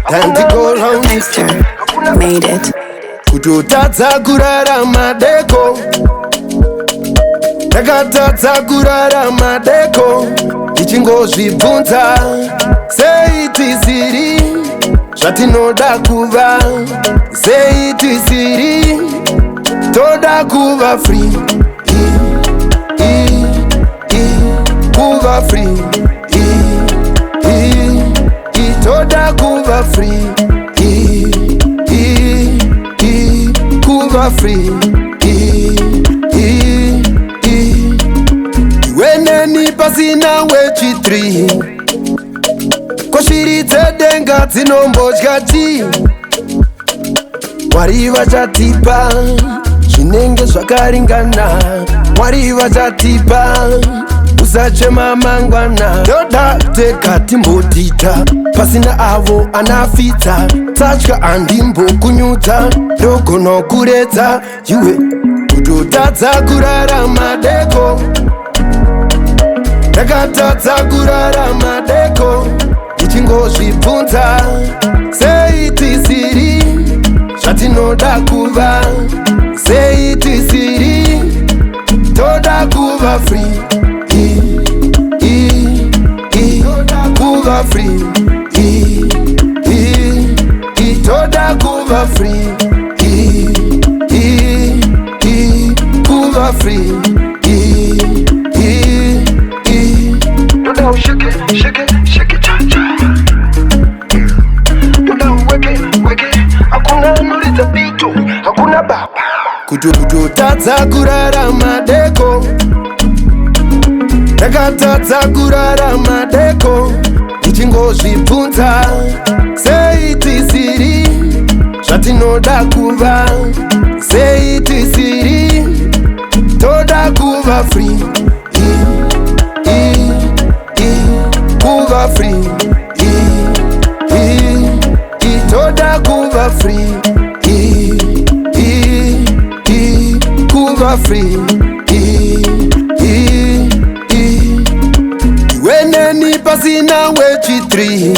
Time to go round. Esther made it. Kutotadza kurarama deko, takatadza kurarama deko, tichingozvibvunza sei tisiri zvatinoda kuva, sei tisiri toda kuva free, kuva free, toda kuva free, kuva free. Iweneni pasina wechitri, koshiridze denga dzinombodya chi. Mwari vachatipa zvinenge zvakaringana, Mwari vachatipa usachema mangwana. Toda tega timbodita pasina avo anafita, satya andimbokunyudza ndogono kuredza iwe. Kutotadza kurarama deko, takatadza kurarama deko, tichingozvibvunza sei tisiri zvatinoda kuva, sei tisiri toda kuva free, kuva free, toda kuva free, kuva free. Don't shake it, shake it, shake it, cha cha. Don't wake it. Hakuna nuriza bitu, hakuna baba. Kutotadza kurarama deko, takatadza kurarama deko, tichingozvibvunza sei tisiri zvatinoda kuva, sei tisiri toda kuva free, kuva free, toda kuva free, kuva free. Iweneni pasina wechitri,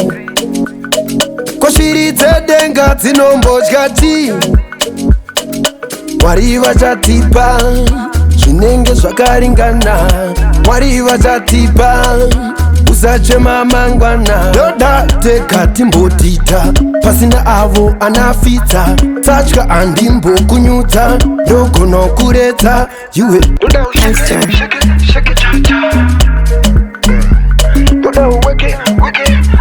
koshiridze denga dzinombodya chi. Mwari vachatipa zvinenge zvakaringana, Mwari vachatipa usachema mangwana. Toda tega timbodita pasina avo anafita, satya andimbokunyudza ndogono kuredza iwe. Esther. Shake it, cha cha. Don't wake it.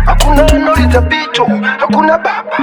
Hakuna nuriza bitu, hakuna baba.